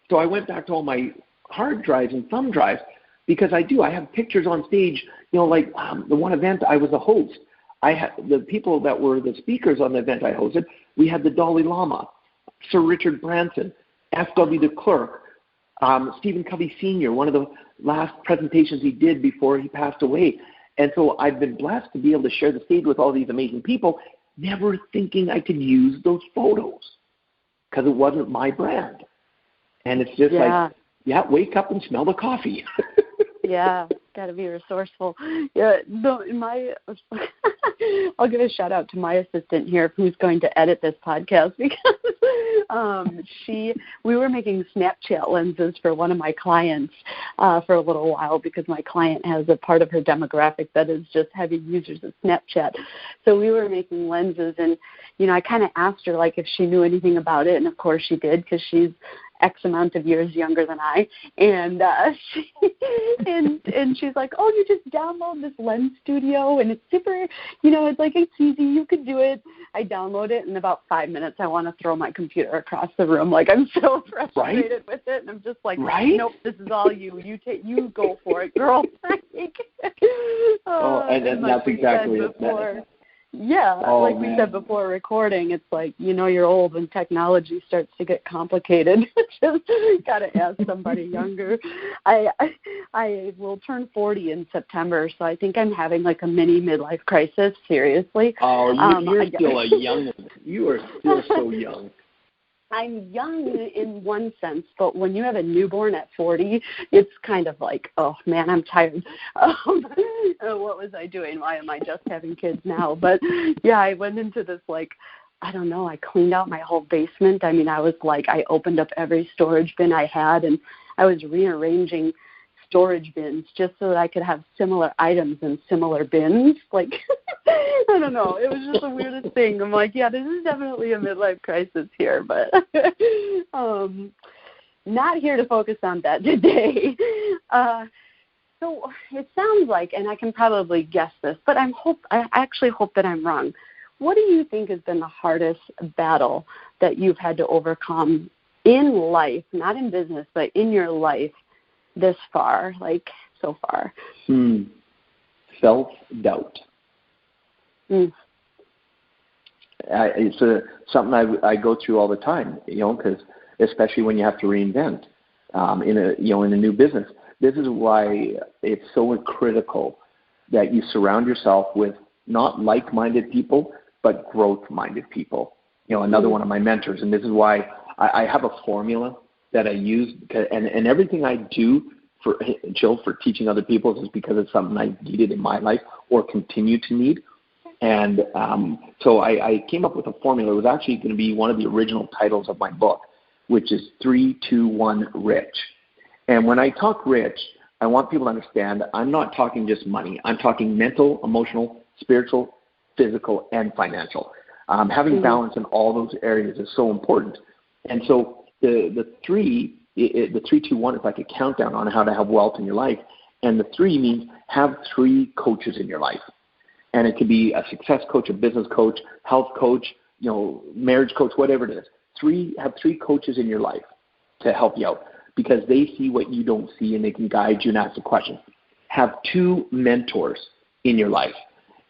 So I went back to all my hard drives and thumb drives because I have pictures on stage, like the one event I was a host. I had the people that were the speakers on the event I hosted. We had the Dalai Lama, Sir Richard Branson, F.W. de Klerk, Stephen Covey Sr., one of the last presentations he did before he passed away. And so I've been blessed to be able to share the stage with all these amazing people, never thinking I could use those photos because it wasn't my brand. And it's just wake up and smell the coffee. Yeah, got to be resourceful. Yeah, I'll give a shout out to my assistant here who's going to edit this podcast because we were making Snapchat lenses for one of my clients for a little while because my client has a part of her demographic that is just heavy users of Snapchat. So we were making lenses, and I kind of asked her like if she knew anything about it, and of course she did because she's X amount of years younger than I, and she's like, oh, you just download this Lens Studio, and it's super, it's easy, you could do it. I download it, and in about 5 minutes, I want to throw my computer across the room. Like, I'm so frustrated with it, and I'm just like, nope, this is all you. You go for it, girl. And that's exactly it. Yeah, like we said before recording, it's like, you're old when technology starts to get complicated. Just got to ask somebody younger. I will turn 40 in September, so I think I'm having like a mini midlife crisis, seriously. Oh, you're still a young one. You are still so young. I'm young in one sense, but when you have a newborn at 40, it's kind of like, oh, man, I'm tired. What was I doing? Why am I just having kids now? But, yeah, I went into this, like, I don't know, I cleaned out my whole basement. I mean, I was like, I opened up every storage bin I had, and I was rearranging storage bins just so that I could have similar items in similar bins. Like, I don't know. It was just the weirdest thing. I'm like, yeah, this is definitely a midlife crisis here, but not here to focus on that today. So it sounds like, and I can probably guess this, but I actually hope that I'm wrong. What do you think has been the hardest battle that you've had to overcome in life, not in business, but in your life this far, like so far? Self-doubt. It's something I go through all the time, because especially when you have to reinvent in a new business. this is why it's so critical that you surround yourself with not like-minded people, but growth-minded people. Another one of my mentors, and this is why I have a formula that I use, and everything I do for teaching other people is because it's something I needed in my life or continue to need. And so I came up with a formula. It was actually going to be one of the original titles of my book, which is 3-2-1 Rich. And when I talk rich, I want people to understand I'm not talking just money. I'm talking mental, emotional, spiritual, physical, and financial. Having balance in all those areas is so important. And so the 3-2-1 is like a countdown on how to have wealth in your life. And the 3 means have 3 coaches in your life. And it could be a success coach, a business coach, health coach, marriage coach, whatever it is. Have 3 coaches in your life to help you out because they see what you don't see and they can guide you and ask the questions. Have 2 mentors in your life.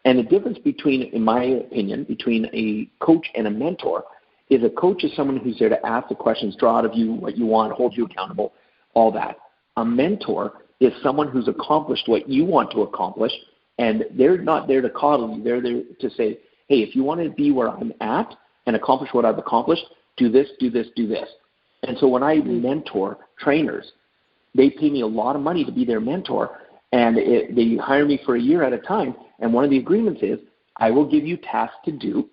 And the difference between, in my opinion, between a coach and a mentor is a coach is someone who's there to ask the questions, draw out of you what you want, hold you accountable, all that. A mentor is someone who's accomplished what you want to accomplish, and they're not there to coddle you. They're there to say, hey, if you want to be where I'm at and accomplish what I've accomplished, do this, do this, do this. And so when I mentor trainers, they pay me a lot of money to be their mentor, and they hire me for a year at a time. And one of the agreements is I will give you tasks to do,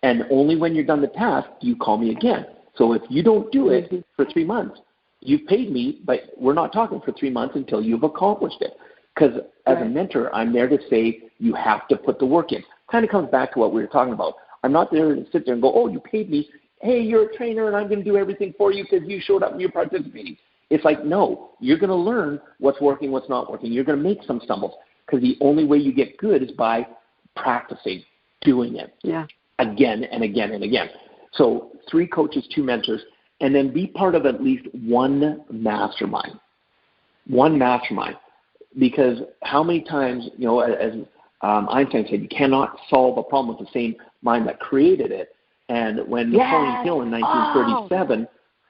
and only when you're done the task, you call me again. So if you don't do it for 3 months, you've paid me, but we're not talking for 3 months until you've accomplished it. Because as a mentor, I'm there to say you have to put the work in. Kind of comes back to what we were talking about. I'm not there to sit there and go, oh, you paid me. Hey, you're a trainer, and I'm going to do everything for you because you showed up and you're participating. It's like, no, you're going to learn what's working, what's not working. You're going to make some stumbles because the only way you get good is by practicing, doing it again and again and again. So 3 coaches, 2 mentors, and then be part of at least one mastermind. One mastermind. Because how many times, as Einstein said, you cannot solve a problem with the same mind that created it. And when Napoleon Hill in 1937,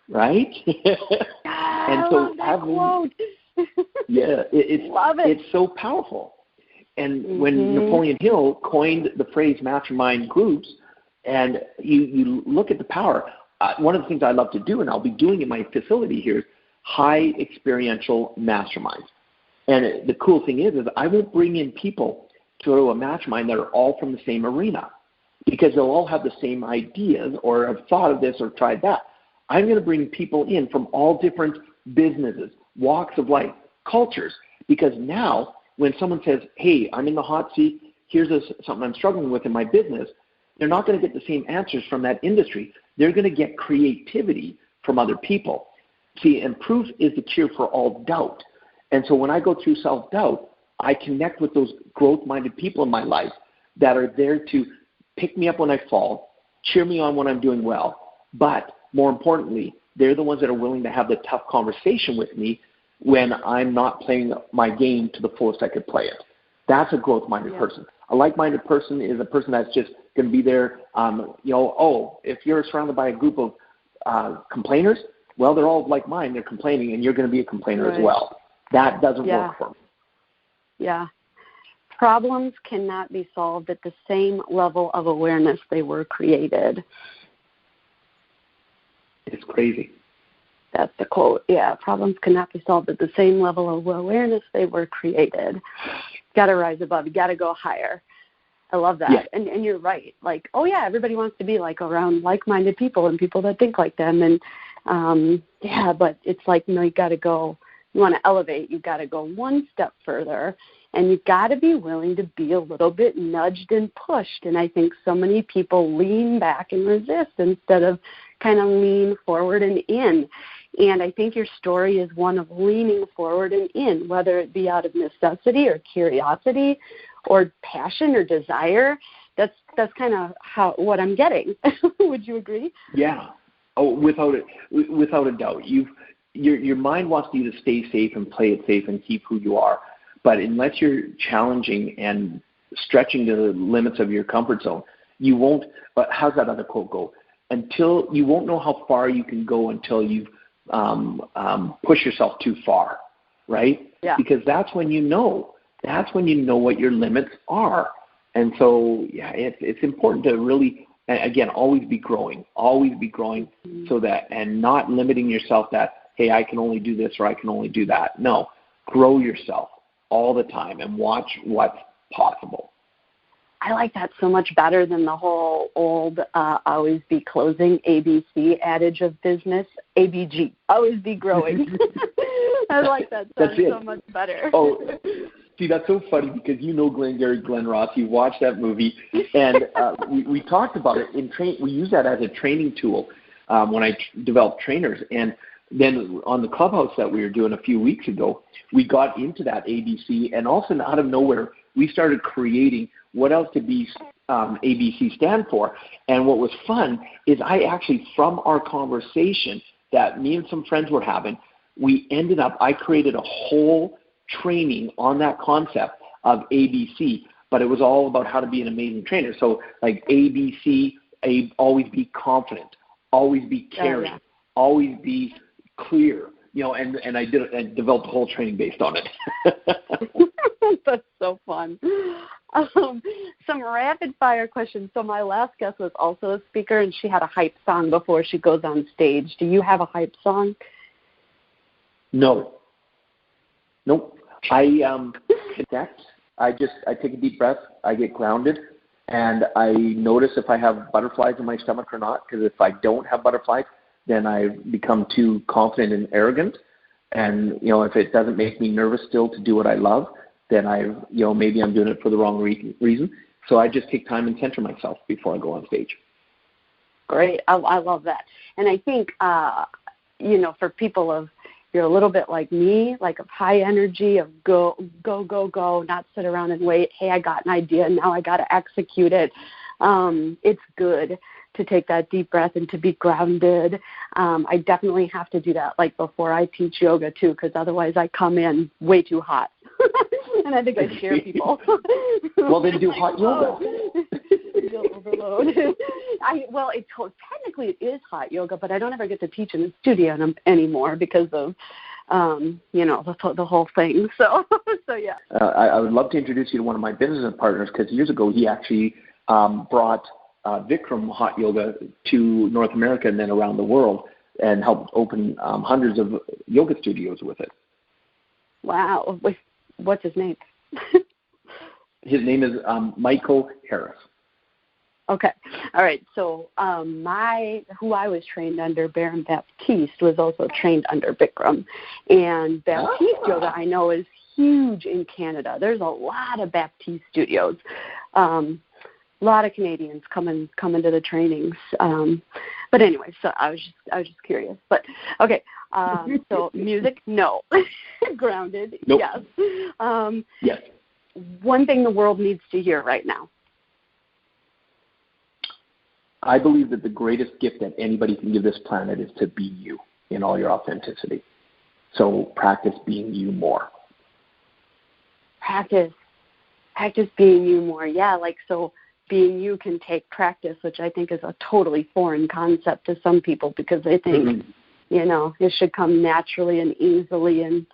right? And so it's so powerful. And when Napoleon Hill coined the phrase mastermind groups, and you look at the power, one of the things I love to do, and I'll be doing in my facility here, is high experiential masterminds. And the cool thing is I won't bring in people to a mastermind that are all from the same arena because they'll all have the same ideas or have thought of this or tried that. I'm going to bring people in from all different businesses, walks of life, cultures, because now when someone says, hey, I'm in the hot seat, here's something I'm struggling with in my business, they're not going to get the same answers from that industry. They're going to get creativity from other people. See, and proof is the cure for all doubt. And so when I go through self-doubt, I connect with those growth-minded people in my life that are there to pick me up when I fall, cheer me on when I'm doing well, but more importantly, they're the ones that are willing to have the tough conversation with me when I'm not playing my game to the fullest I could play it. That's a growth-minded person. A like-minded person is a person that's just going to be there, if you're surrounded by a group of complainers, well, they're all like mine, they're complaining, and you're going to be a complainer as well. That doesn't work for me. Yeah. Problems cannot be solved at the same level of awareness they were created. It's crazy. That's the quote. Yeah, problems cannot be solved at the same level of awareness they were created. Got to rise above. You got to go higher. I love that. Yeah. And you're right. Like, everybody wants to be like around like-minded people and people that think like them. And, but it's like, you got to go. You want to elevate, you've got to go one step further, and you've got to be willing to be a little bit nudged and pushed. And I think so many people lean back and resist instead of kind of lean forward and in. And I think your story is one of leaning forward and in, whether it be out of necessity or curiosity or passion or desire. That's kind of what I'm getting. Would you agree? Yeah. Oh, without a doubt. Your mind wants you to stay safe and play it safe and keep who you are. But unless you're challenging and stretching to the limits of your comfort zone, you won't. But how's that other quote go? Until you won't know how far you can go until you've pushed yourself too far. right? Yeah. Because that's when you know what your limits are. And so, yeah, it's important to really, again, always be growing, so that, and not limiting yourself that, hey, I can only do this or I can only do that. No, grow yourself all the time and watch what's possible. I like that so much better than the whole old always be closing, ABC adage of business, ABG, always be growing. I like that so much better. Oh, see, that's so funny because Glenn Ross, you watched that movie, and we talked about it in we use that as a training tool when I develop trainers. And then on the clubhouse that we were doing a few weeks ago, we got into that ABC, and also out of nowhere, we started creating what else did ABC stand for. And what was fun is I actually, from our conversation that me and some friends were having, I created a whole training on that concept of ABC, but it was all about how to be an amazing trainer. So like ABC, always be confident, always be caring, always be clear, and I developed a whole training based on it. That's so fun. Some rapid fire questions. So my last guest was also a speaker, and she had a hype song before she goes on stage. Do you have a hype song? No. Nope. I connect. I take a deep breath. I get grounded, and I notice if I have butterflies in my stomach or not. Because if I don't have butterflies, then I become too confident and arrogant. And if it doesn't make me nervous still to do what I love, then maybe I'm doing it for the wrong reason. So I just take time and center myself before I go on stage. Great. I love that. And I think, for people you're a little bit like me, like of high energy, of go, not sit around and wait. Hey, I got an idea. Now I got to execute it. It's good to take that deep breath and to be grounded. I definitely have to do that like before I teach yoga too, because otherwise I come in way too hot. And I think I scare people. Well, then do hot yoga. You'll overload. Technically it is hot yoga, but I don't ever get to teach in the studio anymore because of, the whole thing. So yeah. I would love to introduce you to one of my business partners, because years ago he actually brought Bikram hot yoga to North America and then around the world, and helped open hundreds of yoga studios with it. Wow. What's his name? His name is Michael Harris. Okay. All right. So who I was trained under, Baron Baptiste, was also trained under Bikram. And Baptiste yoga, I know, is huge in Canada. There's a lot of Baptiste studios. A lot of Canadians come into the trainings. But anyway, so I was just curious. But okay. So music, no. Grounded, nope. Yes. Yes. One thing the world needs to hear right now. I believe that the greatest gift that anybody can give this planet is to be you in all your authenticity. So practice being you more. Practice being you more. Yeah, so being you can take practice, which I think is a totally foreign concept to some people, because they think, it should come naturally and easily, and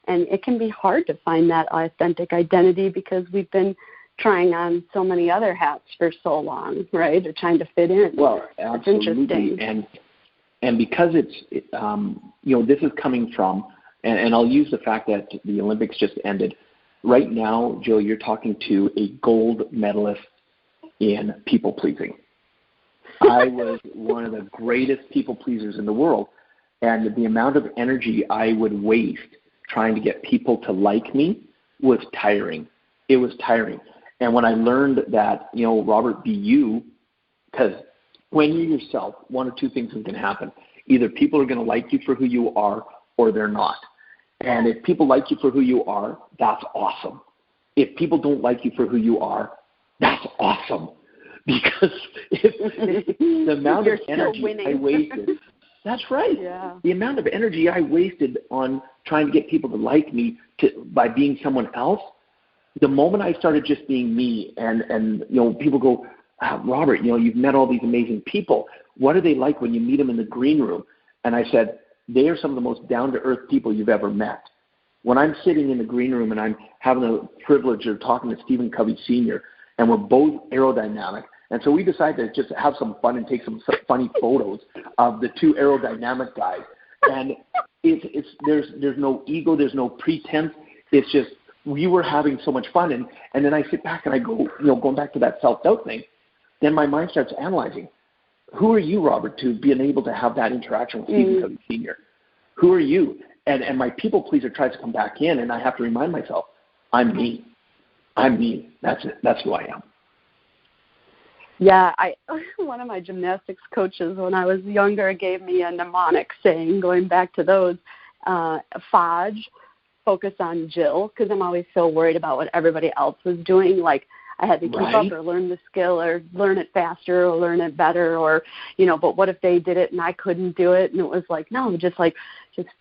it can be hard to find that authentic identity because we've been trying on so many other hats for so long, right? Or trying to fit in. Well, absolutely. It's interesting. And because this is coming from, and I'll use the fact that the Olympics just ended. Right now, Jill, you're talking to a gold medalist in people pleasing. I was one of the greatest people pleasers in the world, and the amount of energy I would waste trying to get people to like me was tiring. It was tiring. And when I learned that, Robert, be you, because when you're yourself, one of two things is going to happen. Either people are going to like you for who you are, or they're not. And if people like you for who you are, that's awesome. If people don't like you for who you are, that's awesome. Because the amount of energy I wasted, that's right. Yeah. The amount of energy I wasted on trying to get people to like me by being someone else, the moment I started just being me, and people go, Robert, you've met all these amazing people. What are they like when you meet them in the green room? And I said, they are some of the most down-to-earth people you've ever met. when I'm sitting in the green room and I'm having the privilege of talking to Stephen Covey Sr., and we're both aerodynamic, and so we decided to just have some fun and take some funny photos of the two aerodynamic guys. And there's no ego, there's no pretense. It's just we were having so much fun. And then I sit back and I go, going back to that self-doubt thing, then my mind starts analyzing. Who are you, Robert, to being able to have that interaction with Stephen Covey Sr.? Who are you? And my people pleaser tries to come back in, and I have to remind myself, I'm me. I'm me. That's it. That's who I am. Yeah, one of my gymnastics coaches when I was younger gave me a mnemonic saying, going back to those, Fodge, focus on Jill, because I'm always so worried about what everybody else was doing. Like I had to keep up or learn the skill or learn it faster or learn it better or, but what if they did it and I couldn't do it? And it was like, no, just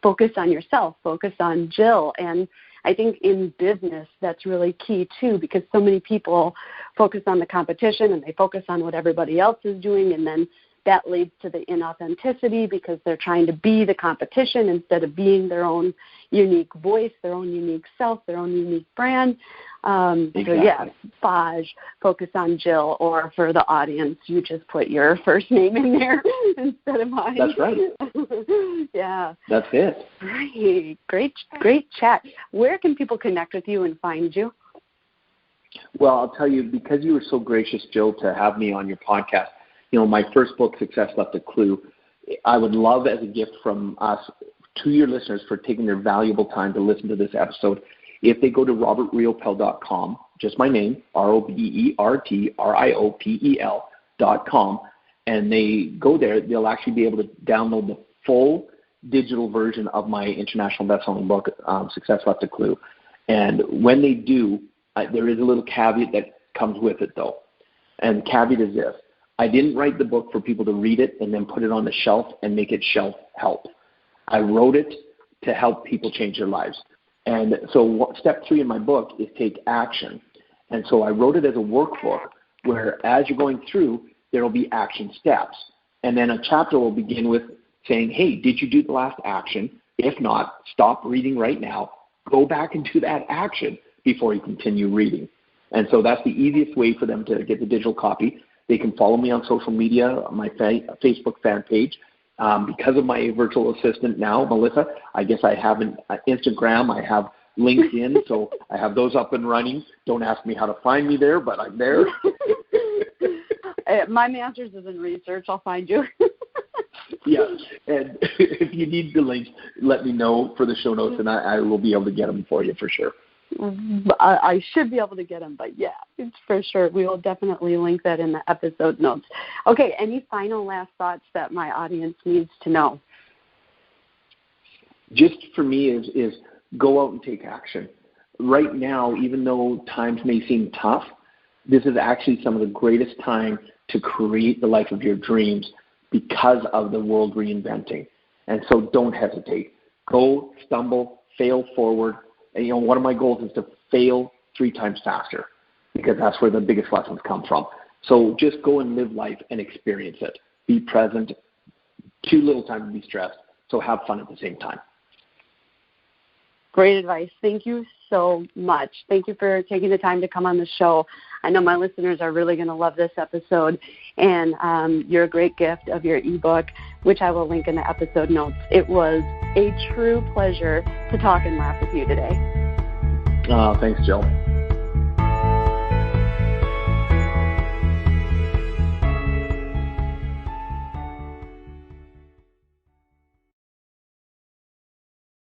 focus on yourself, focus on Jill. And I think in business, that's really key too, because so many people focus on the competition and they focus on what everybody else is doing. And then that leads to the inauthenticity because they're trying to be the competition instead of being their own unique voice, their own unique self, their own unique brand. Exactly. So yeah, Fodge, focus on Jill, or for the audience, you just put your first name in there instead of mine. That's right. Yeah. That's it. Great. Great chat. Where can people connect with you and find you? Well, I'll tell you, because you were so gracious, Jill, to have me on your podcast, my first book, Success Left a Clue, I would love as a gift from us to your listeners for taking their valuable time to listen to this episode. If they go to robertriopel.com, just my name, RobertRiopel.com, and they go there, they'll actually be able to download the full digital version of my international best-selling book, Success Left a Clue. And when they do, there is a little caveat that comes with it, though. And the caveat is this. I didn't write the book for people to read it and then put it on the shelf and make it shelf help. I wrote it to help people change their lives. And so step 3 in my book is take action. And so I wrote it as a workbook where as you're going through, there will be action steps. And then a chapter will begin with saying, hey, did you do the last action? If not, stop reading right now. Go back and do that action before you continue reading. And so that's the easiest way for them to get the digital copy. They can follow me on social media, my Facebook fan page. Because of my virtual assistant now, Melissa, I guess I have an Instagram, I have LinkedIn, so I have those up and running. Don't ask me how to find me there, but I'm there. My master's is in research. I'll find you. Yeah, and if you need the links, let me know for the show notes, and I will be able to get them for you for sure. I should be able to get them, but yeah, it's for sure. We will definitely link that in the episode notes. Okay, any final last thoughts that my audience needs to know? Just for me is go out and take action. Right now, even though times may seem tough, this is actually some of the greatest time to create the life of your dreams because of the world reinventing. And so don't hesitate. Go, stumble, fail forward. And, one of my goals is to fail 3 times faster because that's where the biggest lessons come from. So just go and live life and experience it. Be present. Too little time to be stressed. So have fun at the same time. Great advice. Thank you so much. Thank you for taking the time to come on the show. I know my listeners are really going to love this episode, and you're a great gift of your ebook, which I will link in the episode notes. It was a true pleasure to talk and laugh with you today. Oh, thanks, Jill.